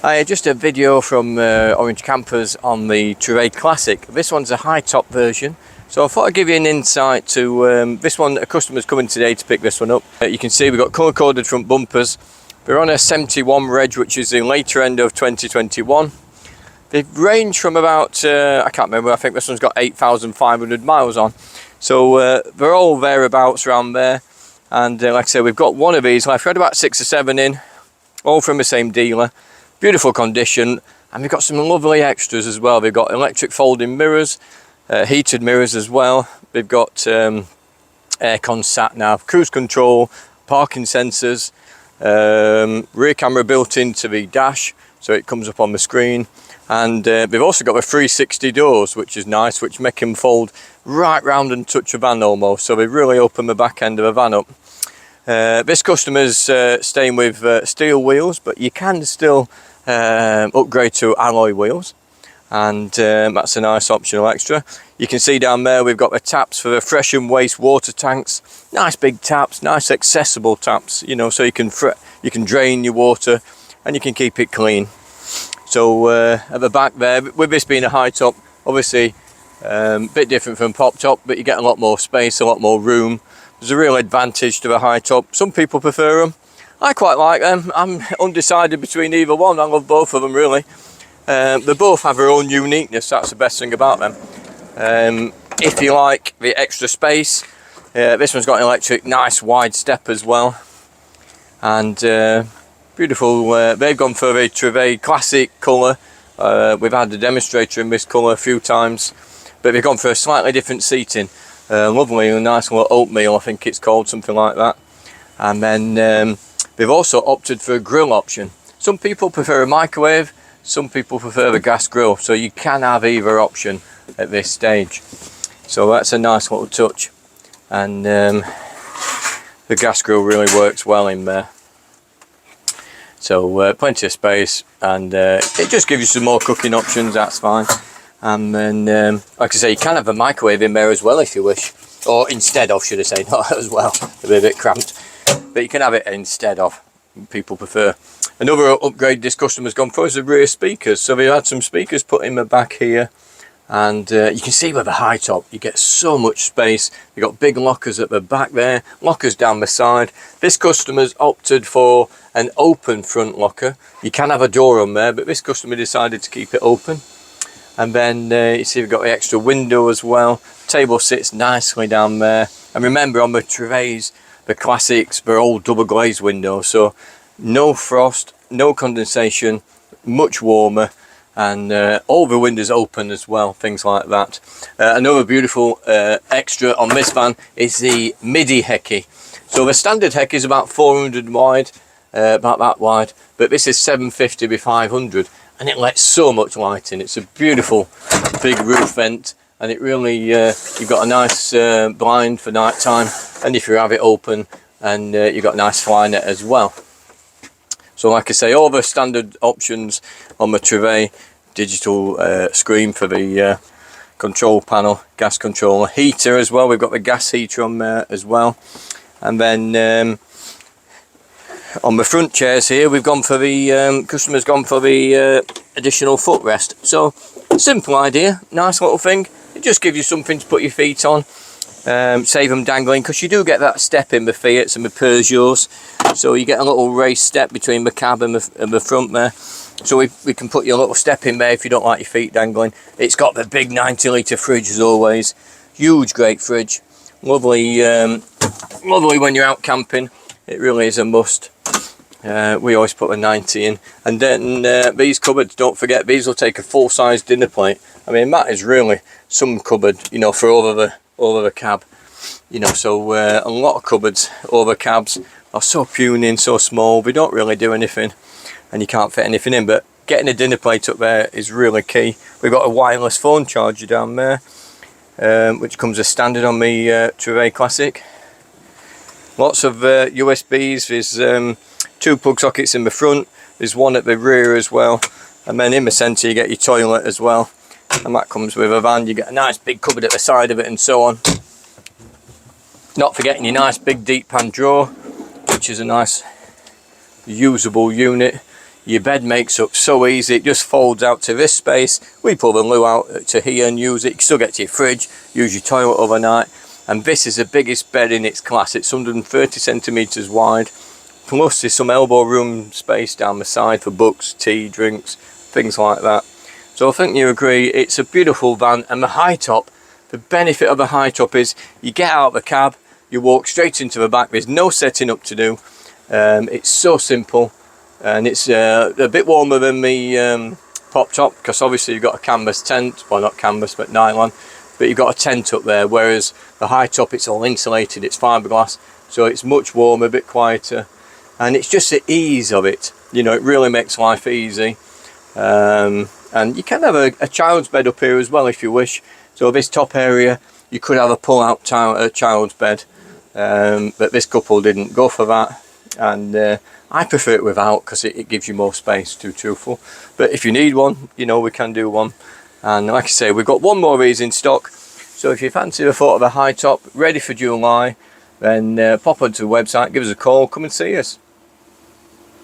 Just a video from Orange Campers on the Trouvaille Classique. This one's a high top version, so I thought I'd give you an insight to this one. A customer's coming today to pick this one up. You can see we've got colour coded front bumpers. They're on a 71 reg, which is the later end of 2021. They range from about, I can't remember, I think this one's got 8,500 miles on. So they're all thereabouts around there. And like I said, we've got one of these left. We had about 6 or 7 in, all from the same dealer. Beautiful condition, and we've got some lovely extras as well. We've got electric folding mirrors, heated mirrors as well. We've got aircon sat nav, cruise control, parking sensors, rear camera built into the dash, so it comes up on the screen. And we've also got the 360 doors, which is nice, which make them fold right round and touch a van almost. So we really open the back end of a van up. This customer's staying with steel wheels, but you can still upgrade to alloy wheels, and that's a nice optional extra. You can see down there we've got the taps for the fresh and waste water tanks. Nice big taps, nice accessible taps, you know, so you can drain your water and you can keep it clean. So at the back there, with this being a high top, obviously a bit different from pop top, but you get a lot more space, a lot more room. There's a real advantage to the high top. Some people prefer them. I quite like them. I'm undecided between either one. I love both of them really. They both have their own uniqueness. That's the best thing about them. If you like the extra space, this one's got an electric, nice wide step as well. And beautiful. They've gone for the Trouvaille Classique colour. We've had the demonstrator in this colour a few times, but they've gone for a slightly different seating. Lovely, a nice little oatmeal, I think it's called, something like that. And then they've also opted for a grill option. Some people prefer a microwave, some people prefer the gas grill, so you can have either option at this stage. So that's a nice little touch, and the gas grill really works well in there. So plenty of space, and it just gives you some more cooking options. That's fine. And then like I say, you can have a microwave in there as well if you wish, or instead of, should I say, not as well, it'll be a bit cramped, but you can have it instead of, people prefer. Another upgrade this customer's gone for is the rear speakers. So we had some speakers put in the back here, and you can see with the high top you get so much space. You've got big lockers at the back there, lockers down the side. This customer's opted for an open front locker. You can have a door on there, but this customer decided to keep it open. And then you see we've got the extra window as well. Table sits nicely down there. And remember, on the Trouvailles, the Classics, they're all double glazed windows, so no frost, no condensation, much warmer, and all the windows open as well, things like that. Another beautiful extra on this van is the Midi Heki. So the standard Heki is about 400 wide, about that wide, but this is 750 by 500, and it lets so much light in. It's a beautiful big roof vent, and it really, you've got a nice blind for night time, and if you have it open, and you've got a nice fly net as well. So like I say, all the standard options on the Trouvaille, digital screen for the control panel, gas controller, heater as well. We've got the gas heater on there as well. And then on the front chairs here, we've gone for the, customer's gone for the additional footrest. So simple idea, nice little thing. It just gives you something to put your feet on. Save them dangling, because you do get that step in the Fiats and the Peugeots, so you get a little raised step between the cab and the front there, so we can put your little step in there if you don't like your feet dangling. It's got the big 90 litre fridge as always, huge great fridge, lovely, lovely when you're out camping. It really is a must. We always put a 90 in. And then these cupboards, don't forget, these will take a full-size dinner plate. I mean, that is really some cupboard, you know, for all of the cab, you know. So a lot of cupboards over cabs are so puny, so small, they don't really do anything, and you can't fit anything in. But getting a dinner plate up there is really key. We've got a wireless phone charger down there, which comes as standard on the Trouvaille Classique. Lots of USBs. There's 2 plug sockets in the front, there's one at the rear as well, and then in the centre you get your toilet as well, and that comes with a van. You get a nice big cupboard at the side of it and so on. Not forgetting your nice big deep pan drawer, which is a nice usable unit. Your bed makes up so easy, it just folds out to this space. We pull the loo out to here and use it. You can still get to your fridge, use your toilet overnight. And this is the biggest bed in its class. It's 130 centimetres wide. Plus there's some elbow room space down the side for books, tea, drinks, things like that. So I think you agree, it's a beautiful van. And the high top, the benefit of a high top is you get out of the cab, you walk straight into the back. There's no setting up to do. It's so simple. And it's a bit warmer than the pop top, because obviously you've got a canvas tent, well not canvas but nylon, but you've got a tent up there, whereas the high top, it's all insulated, it's fiberglass, so it's much warmer, a bit quieter, and it's just the ease of it, you know, it really makes life easy. And you can have a child's bed up here as well if you wish. So this top area, you could have a pull-out child's bed, but this couple didn't go for that, and I prefer it without, because it gives you more space, to be truthful. But if you need one, you know, we can do one. And like I say, we've got one more of these in stock. So if you fancy the thought of a high top ready for July, then pop onto the website, give us a call, come and see us.